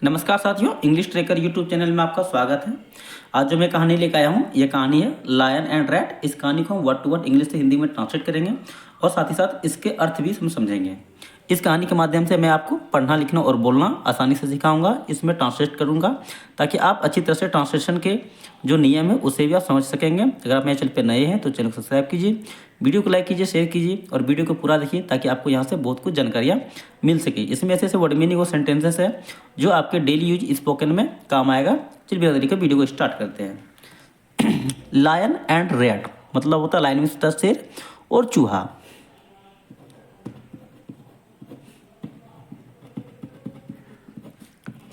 नमस्कार साथियों, English trekker YouTube channel में आपका स्वागत है। आज जो मैं कहानी लेकर आया हूँ, ये कहानी है लायन एंड रैट। इस कहानी को हम वर्ड टू वर्ड इंग्लिश से हिंदी में ट्रांसलेट करेंगे और साथ ही साथ इसके अर्थ भी हम समझेंगे। इस कहानी के माध्यम से मैं आपको पढ़ना, लिखना और बोलना आसानी से सिखाऊंगा। इसमें ट्रांसलेट करूंगा ताकि आप अच्छी तरह से ट्रांसलेशन के जो नियम है उसे भी आप समझ सकेंगे। अगर आप मेरे चैनल पर नए हैं तो चैनल को सब्सक्राइब कीजिए, वीडियो को लाइक कीजिए, शेयर कीजिए और वीडियो को पूरा देखिए ताकि आपको यहाँ से बहुत कुछ जानकारियाँ मिल सके। इसमें ऐसे ऐसे वर्ड मीनिंग और सेंटेंसेस है जो आपके डेली यूज स्पोकन में काम आएगा। चलिए बिना देरी के वीडियो को स्टार्ट करते हैं। लायन एंड रैट मतलब होता है, लायन मीन्स होता है शेर और चूहा।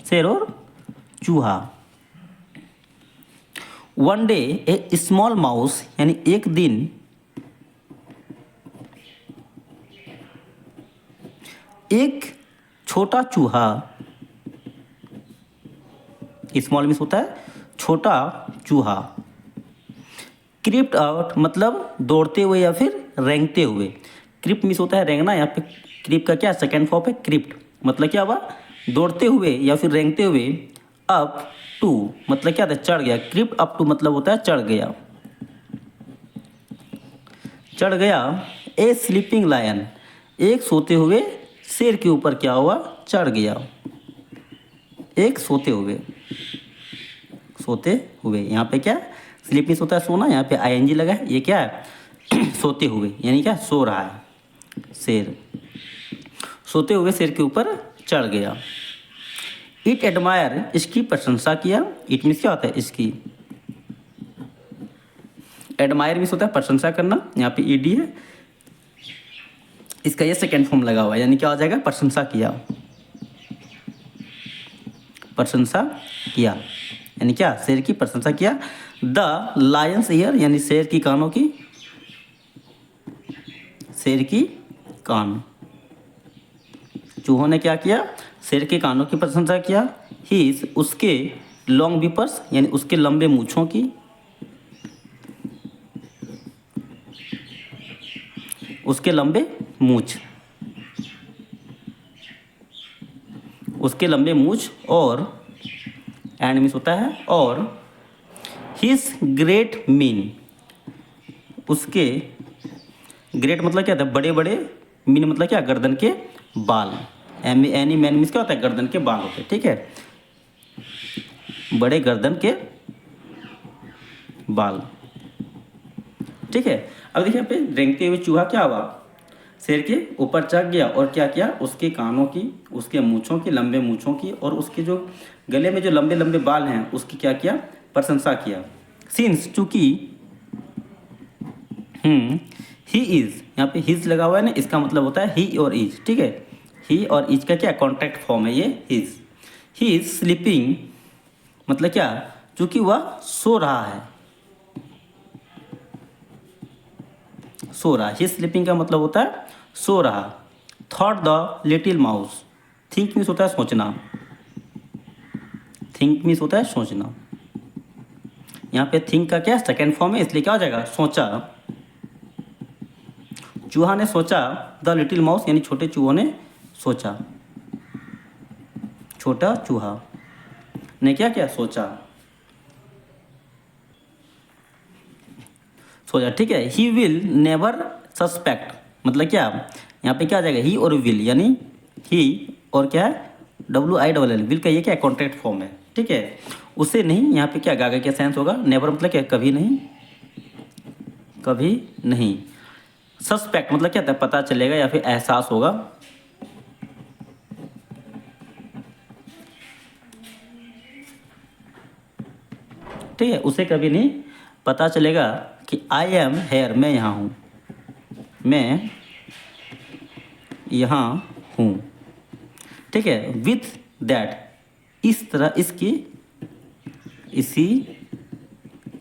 शेर और चूहा। वन डे ए स्मॉल माउस यानी एक दिन एक छोटा चूहा, स्मॉल मीन्स होता है छोटा चूहा, क्रिप्ट आउट मतलब दौड़ते हुए या फिर रेंगते हुए। क्रिप्ट मीन्स होता है रेंगना, यहाँ पे क्रिप्ट का क्या सेकेंड फॉर्म है क्रिप्ट, मतलब क्या हुआ दौड़ते हुए या फिर रेंगते हुए। अप टू मतलब क्या था चढ़ गया, क्रिप्ट अप टू मतलब होता है चढ़ गया, चढ़ गया। ए स्लीपिंग लायन एक सोते हुए शेर के ऊपर क्या हुआ चढ़ गया। एक सोते हुए, सोते हुए यहाँ पे क्या स्लीप मीन्स होता है सोना, यहाँ पे आईएनजी लगा है, ये क्या है सोते हुए यानी क्या सो रहा है शेर। सोते हुए शेर के ऊपर चढ़ गया। इट एडमायर इसकी प्रशंसा किया। इट मीन्स क्या होता है इसकी, एडमायर मीन्स होता है प्रशंसा करना, यहाँ पे ईडी है, इसका ये सेकेंड फॉर्म लगा हुआ है यानी क्या हो जाएगा प्रशंसा किया। प्रशंसा किया यानी क्या शेर की प्रशंसा किया। द लायंस ईयर यानी शेर की कानों की, शेर की कान। चूहों ने क्या किया शेर के कानों की प्रशंसा किया। हीज उसके लॉन्ग विपर्स यानी उसके लंबे मूंछों की, उसके लंबे मूंछ, उसके लंबे मूंछ और एंड मीन्स होता है और हिज ग्रेट मीन, उसके ग्रेट मतलब क्या था बड़े बड़े, मीन मतलब क्या गर्दन के बाल। एनी मैन मीन्स क्या होता है गर्दन के बाल होते हैं, ठीक है, बड़े गर्दन के बाल, ठीक है। अब देखिए यहाँ पे रेंगते हुए चूहा क्या हुआ शेर के ऊपर चढ़ गया और क्या किया उसके कानों की, उसके मूंछों की, लंबे मूंछों की और उसके जो गले में जो लंबे लंबे बाल हैं उसकी क्या किया प्रशंसा किया। सिंस चूंकि ही इज, यहाँ पे हिज लगा हुआ है ना, इसका मतलब होता है ही और इज, ठीक है। ही और इज का क्या कॉन्ट्रैक्ट फॉर्म है ये हिज। ही इज स्लीपिंग मतलब क्या चूंकि वह सो रहा है, सो रहा। ही स्लीपिंग का मतलब होता है सो रहा। Thought the little mouse, think means होता है सोचना, थिंक मीन्स होता है सोचना। यहाँ पे थिंक का क्या सेकेंड फॉर्म है इसलिए क्या हो जाएगा सोचा। चूहा ने सोचा, द लिटिल माउस यानी छोटे चूहों ने सोचा, छोटा चूहा ने क्या क्या सोचा, सोचा, ठीक है। ही विल नेवर सस्पेक्ट मतलब क्या यहाँ पे क्या आ जाएगा ही और विल यानी ही और क्या है WILL, विल का ये क्या कॉन्ट्रैक्ट फॉर्म है, ठीक है। उसे नहीं, यहाँ पे क्या गागा क्या सेंस होगा, नेवर मतलब क्या कभी नहीं, कभी नहीं। सस्पेक्ट मतलब क्या था पता चलेगा या फिर एहसास होगा, ठीक है, उसे कभी नहीं पता चलेगा कि आई एम हेयर मैं यहाँ हूँ, मैं यहाँ हूँ, ठीक है। विथ दैट इस तरह, इसकी, इसी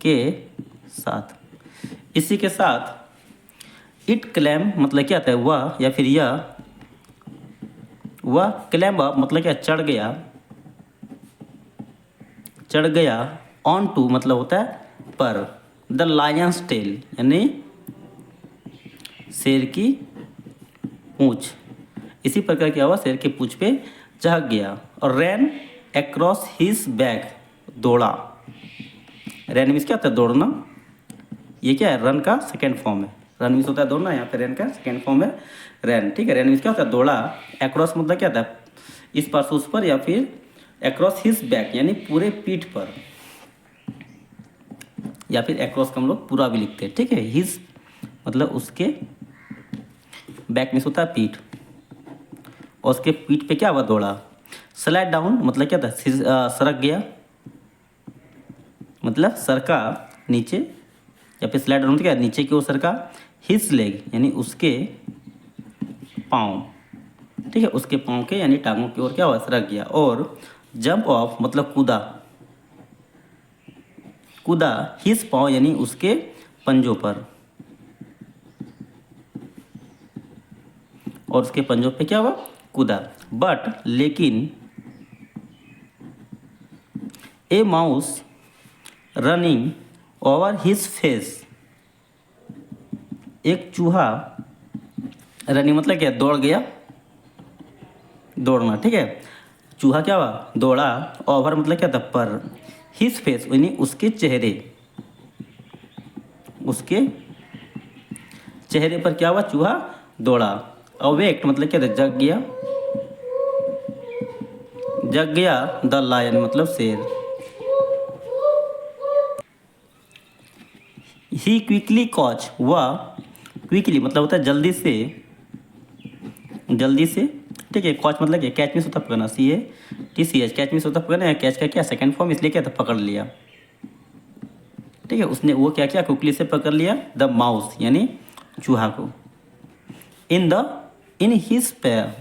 के साथ, इसी के साथ। इट क्लैम मतलब क्या था वह या फिर यह, वह क्लैम अप मतलब क्या चढ़ गया, चढ़ गया। ऑन टू मतलब होता है पर। द लायंस टेल यानी शेर की पूंछ, इसी प्रकार क्या हुआ शेर की पूंछ पे चढ़ गया। और रैन अक्रॉस हिज बैक, दौड़ा। रन मीन्स क्या होता है, दौड़ना। ये क्या है, रन का सेकेंड फॉर्म है। रन मीन्स होता है दौड़ना, यहाँ पे रन का सेकेंड फॉर्म है रन, ठीक है। रन मीन्स क्या होता है, दौड़ा। अक्रॉस मतलब क्या होता है, इस पार से उस पर, या फिर अक्रॉस हिज बैक यानी पूरे पीठ पर, या फिर अक्रॉस का हम लोग पूरा भी लिखते हैं, ठीक है। हिज मतलब उसके, बैक मीन्स होता है पीठ, और उसके पीठ पे क्या हुआ, दौड़ा। स्लाइड डाउन मतलब क्या था, सरक गया, मतलब सरका नीचे, या फिर स्लाइड डाउन मतलब क्या, नीचे की ओर सरका। हिज लेग यानी उसके पाँव, ठीक है, उसके पाँव के यानी टांगों की ओर क्या हुआ, सरक गया। और जंप ऑफ मतलब कूदा, कूदा हिज पाँव यानी उसके पंजों पर, और उसके पंजों पे क्या हुआ, कूदा। बट लेकिन ए mouse running over his face, एक चूहा, रनिंग मतलब क्या, दौड़ गया, दौड़ना, ठीक है। चूहा क्या हुआ, दौड़ा। ओवर मतलब क्या था, पर। हिज फेस यानी उसके चेहरे, उसके चेहरे पर क्या हुआ, चूहा दौड़ा। अवेक्ट मतलब क्या था, जग गया, जग गया। द लायन मतलब शेर। ही क्विकली कॉच, वह क्विकली मतलब होता है जल्दी से, जल्दी से, ठीक है। कॉच मतलब क्या, कैच मीन्स होता है पकड़ना, CATCH, कैच मीन्स होता है पकड़ना, कैच का क्या सेकंड फॉर्म, इसलिए क्या था, पकड़ लिया, ठीक है। उसने वो क्या किया, क्विकली से पकड़ लिया द माउस यानी चूहा को। इन हिज पैर,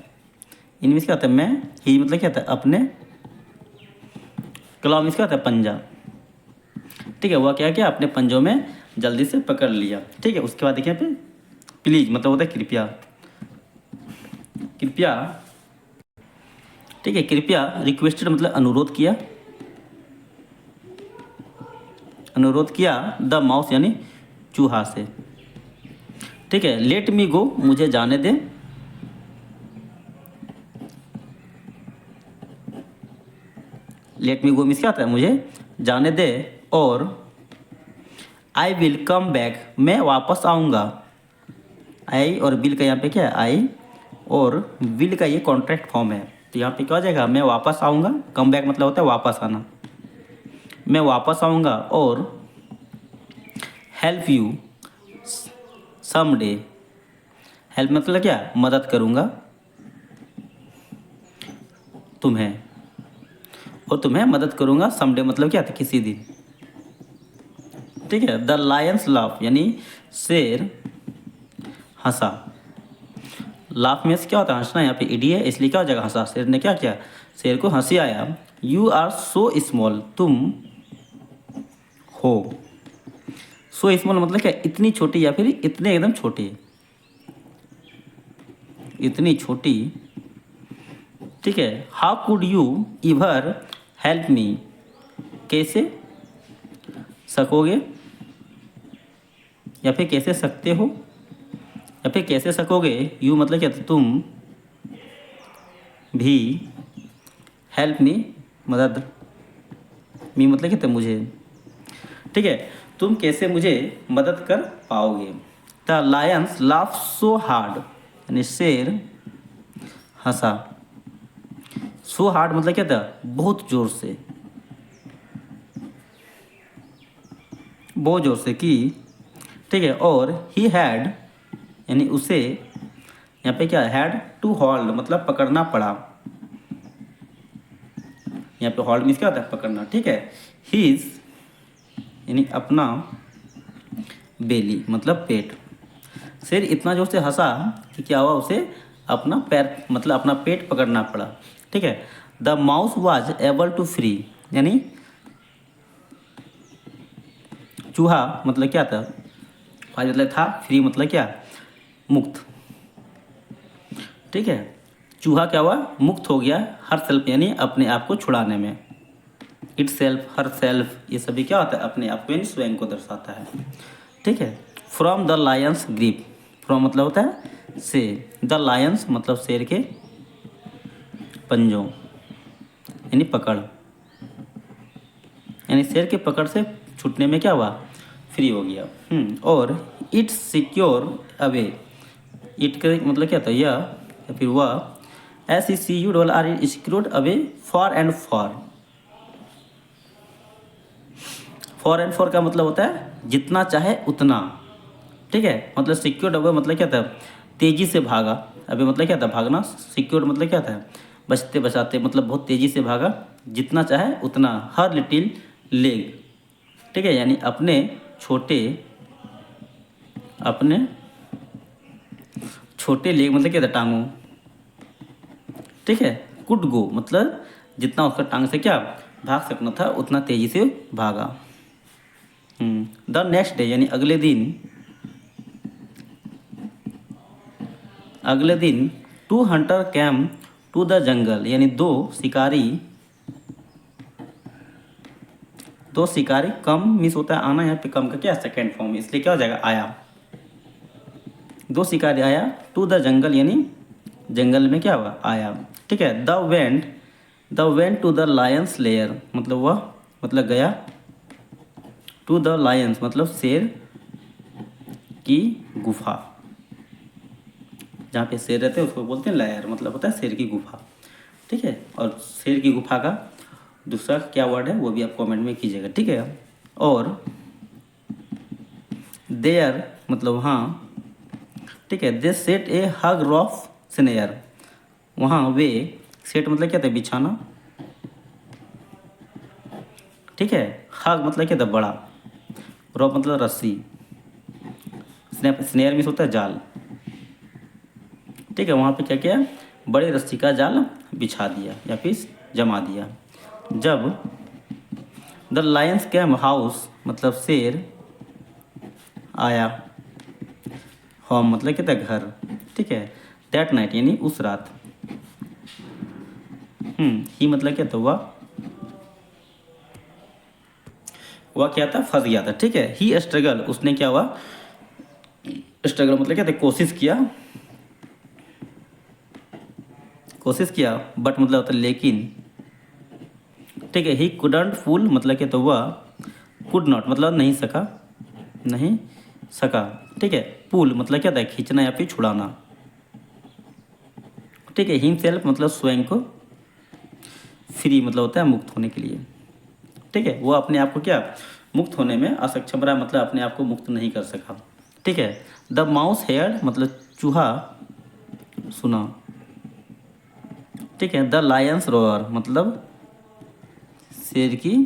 इन मीन्स क्या होता है मैं, ही मतलब क्या होता है अपने, क्लॉ मीन्स क्या होता है पंजा, ठीक है। वह क्या किया, अपने पंजों में जल्दी से पकड़ लिया, ठीक है। उसके बाद देखिए यहाँ पे प्लीज मतलब होता है कृपया, कृपया, ठीक है। कृपया रिक्वेस्टेड मतलब अनुरोध किया, अनुरोध किया द माउस यानी चूहा से, ठीक है। लेट मी गो मुझे जाने दे, लेट मी गो मीन्स क्या होता है मुझे जाने दे। और आई विल कम बैक मैं वापस आऊँगा। आई और विल का यहाँ पे क्या है, आई और विल का ये कॉन्ट्रैक्ट फॉर्म है, तो यहाँ पे क्या हो जाएगा, मैं वापस आऊँगा। कम बैक मतलब होता है वापस आना, मैं वापस आऊँगा। और हेल्प यू समडे, हेल्प मतलब क्या, मदद करूँगा तुम्हें, और तुम्हें मदद करूँगा समडे मतलब क्या था, किसी दिन, ठीक है। द लायंस लाफ यानी शेर हंसा। लाफ में से क्या होता है, हंसना, यहाँ पे ईडी है इसलिए क्या हो जाएगा, हंसा। शेर ने क्या किया, शेर को हंसी आया। यू आर सो स्मॉल तुम हो, सो स्मॉल मतलब क्या, इतनी छोटी, या फिर इतने एकदम छोटे, इतनी छोटी, ठीक है। How could you इवर help me, कैसे सकोगे, या फिर कैसे सकते हो, या फिर कैसे सकोगे। यू मतलब क्या, तुम भी, हेल्प मी मदद, मी मतलब क्या, मुझे, ठीक है। तुम कैसे मुझे मदद कर पाओगे। The Lions laugh so hard यानी शेर हंसा। सो हार्ड मतलब क्या था, बहुत जोर से, बहुत जोर से की, ठीक है। और ही हैड यानी उसे, यहाँ पे क्या हैड टू होल्ड मतलब पकड़ना पड़ा, यहाँ पे होल्ड मीन्स क्या होता है पकड़ना, ठीक है। हीज यानी अपना, बेली मतलब पेट। शेर इतना जोर से हंसा कि क्या हुआ, उसे अपना पैर मतलब अपना पेट पकड़ना पड़ा, ठीक है। The mouse was able to free यानी चूहा मतलब क्या था, वाज मतलब था, फ्री मतलब क्या, मुक्त, ठीक है। चूहा क्या हुआ, मुक्त हो गया, हर सेल्फ यानी अपने आप को छुड़ाने में। इट सेल्फ, हर सेल्फ, ये सभी क्या होता है, अपने आप को यानी स्वयं को दर्शाता है, ठीक है। From the Lions grip, from मतलब होता है से, द लायंस मतलब शेर के पंजों यानी पकड़, यानी शेर के पकड़ से छूटने में क्या हुआ, फ्री हो गया। और इट्स सिक्योर अवे, इट का मतलब क्या था, या फिर वह, SECURE secured away for and for का मतलब होता है जितना चाहे उतना, ठीक है। मतलब सिक्योर्ड अवे मतलब क्या था, तेजी से भागा। अबे मतलब क्या था, भागना। सिक्योर्ड मतलब क्या था, बचते बचाते, मतलब बहुत तेजी से भागा, जितना चाहे उतना। हर लिटिल लेग, ठीक है, यानी अपने छोटे लेग मतलब क्या था, टांगों, ठीक है। कुड गो मतलब जितना उसका टांग से क्या भाग सकना था उतना तेजी से भागा। द नेक्स्ट डे यानी अगले दिन 2 hunter came to the jungle, यानी दो शिकारी कम मिस होता है आना, यहाँ पे कम का क्या सेकेंड फॉर्म, इसलिए क्या हो जाएगा, आया। 2 शिकारी आया टू द जंगल, यानी जंगल में क्या हुआ, आया, ठीक है। The went to the lion's lair, मतलब वह मतलब गया, टू द लायंस मतलब शेर की गुफा, जहाँ पे शेर रहते हैं उसको बोलते हैं लेयर, मतलब होता है शेर की गुफा, ठीक है। और शेर की गुफा का दूसरा क्या वर्ड है वो भी आप कमेंट में कीजिएगा, ठीक है। और देयर मतलब हाँ, ठीक है। They set a huge rope snare, वहाँ वे, सेट मतलब क्या था, बिछाना, ठीक है। हग मतलब क्या था, बड़ा, रॉफ मतलब रस्सी, स्नेयर मीन्स होता है जाल, ठीक है। वहाँ पे क्या किया, बड़ी रस्सी का जाल बिछा दिया या फिर जमा दिया। जब द लायंस कैम हाउस मतलब शेर आया, होम मतलब क्या था, घर, ठीक है। दैट नाइट यानी उस रात, ही मतलब क्या था, वह क्या था, फंस गया था, ठीक है। ही स्ट्रगल उसने क्या हुआ, स्ट्रगल मतलब क्या था, कोशिश किया, बट मतलब होता है लेकिन, ठीक है। ही कुडंट फूल मतलब क्या, तो वह कुड नॉट मतलब नहीं सका, ठीक है। पुल मतलब क्या था, खींचना या फिर छुड़ाना, ठीक है। हिमसेल्फ मतलब स्वयं को, फ्री मतलब होता है मुक्त होने के लिए, ठीक है। वो अपने आप को क्या मुक्त होने में असक्षम रहा, मतलब अपने आप को मुक्त नहीं कर सका, ठीक है। द माउस हेयर मतलब चूहा सुना, ठीक है। द लायंस रोअर मतलब शेर की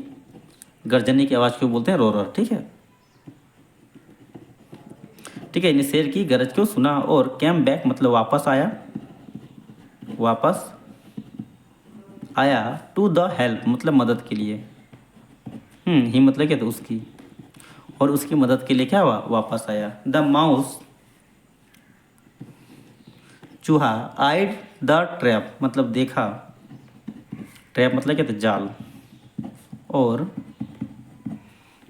गर्जने की आवाज़ को बोलते हैं रोअर, ठीक है, ठीक है। शेर की गरज को सुना। और कैम बैक मतलब वापस आया, टू द हेल्प मतलब मदद के लिए, ही मतलब क्या था, उसकी, और उसकी मदद के लिए क्या हुआ, वापस आया। द माउस चूहा, आइड द ट्रैप मतलब देखा, ट्रैप मतलब क्या था, जाल। और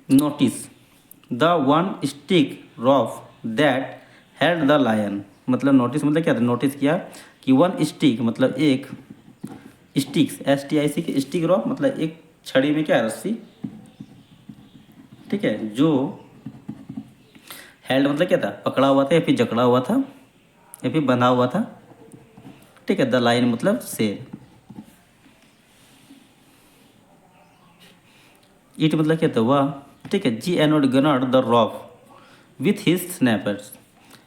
notice the one stick rope that held the lion, मतलब नोटिस मतलब क्या था, नोटिस किया कि वन स्टिक मतलब एक, स्टिक्स STIC की स्टिक रॉफ मतलब एक छड़ी में क्या है, रस्सी, ठीक है। जो हेल्ड मतलब क्या था, पकड़ा हुआ था या फिर जकड़ा हुआ था या फिर बंधा हुआ था, ठीक है। द लाइन मतलब शेर, इट मतलब क्या था, वह, ठीक है। जी एनोड gnawed the rope with his snappers,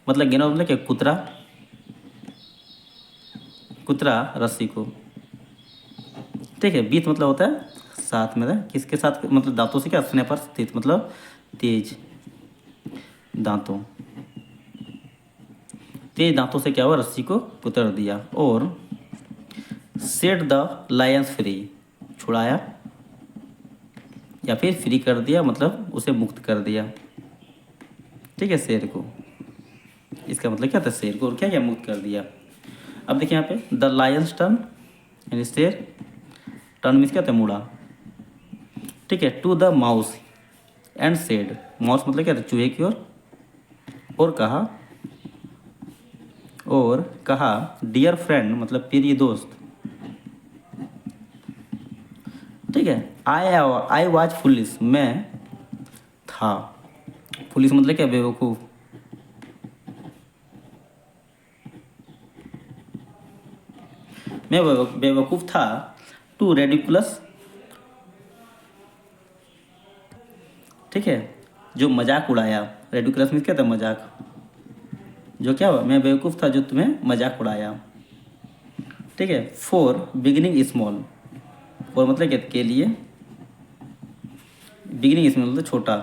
मतलब गेनोड मतलब क्या, कुतरा रस्सी को, ठीक है। बीत मतलब होता है साथ में, किसके साथ मतलब दांतों से क्या, स्नैपर्स तेज मतलब तेज दांतों, तेज दांतों से क्या हुआ, रस्सी को कुतर दिया। और सेट द लायंस फ्री, छुड़ाया या फिर फ्री कर दिया मतलब उसे मुक्त कर दिया, ठीक है, शेर को। इसका मतलब क्या था, शेर को और क्या मुक्त कर दिया। अब देखिए यहाँ पे द लायंस टर्न, यानी शेर, टर्न मीन्स क्या था, मुड़ा, ठीक है। To the mouse and said, mouse मतलब क्या था, चूहे की ओर, और कहा डियर फ्रेंड मतलब प्रिय दोस्त, ठीक है। आई वॉज फुलिश, मैं था। फुलिश मतलब क्या, बेवकूफ़। मैं बेवकूफ़ था। टू रेडिकुलस, ठीक है, जो मजाक उड़ाया। रेडिकुलस मीन्स क्या था, मजाक। जो क्या हुआ, मैं बेवकूफ़ था जो तुम्हें मजाक उड़ाया। ठीक है। फॉर बिगिनिंग स्मॉल, फॉर मतलब क्या, के लिए। बिगिनिंग स्मॉल मतलब छोटा,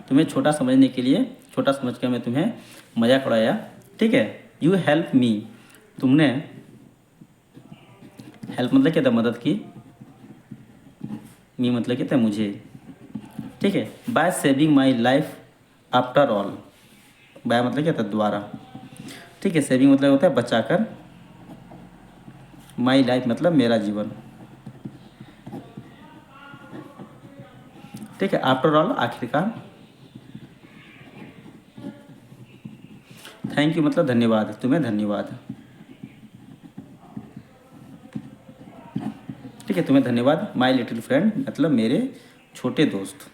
तुम्हें छोटा समझने के लिए, छोटा समझ कर मैं तुम्हें मजाक उड़ाया। ठीक है। यू हेल्प मी, तुमने, हेल्प मतलब क्या था, मदद की। मी मतलब क्या था, मुझे। ठीक है। By saving my life after all, by मतलब क्या था, द्वारा। ठीक है। सेविंग मतलब होता है बचाकर, माई लाइफ मतलब मेरा जीवन। ठीक है। आफ्टर ऑल आखिरकार। थैंक यू मतलब धन्यवाद, तुम्हें धन्यवाद। ठीक है, तुम्हें धन्यवाद। माई लिटिल फ्रेंड मतलब मेरे छोटे दोस्त।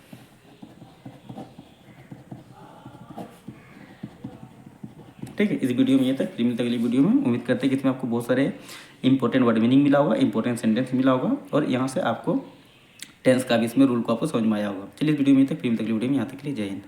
ठीक है। इस वीडियो में ये तक, फिर मिलते अगली वीडियो में। उम्मीद करते हैं कि इसमें आपको बहुत सारे इंपॉर्टेंट वर्ड मीनिंग मिला होगा, इंपॉर्टेंट सेंटेंस मिला होगा, और यहाँ से आपको टेंस का भी इसमें रूल को आपको समझ में आया होगा। चलिए इस वीडियो में तक, फिर मिलते अगली वीडियो में। यहाँ तक के लिए जय हिंद।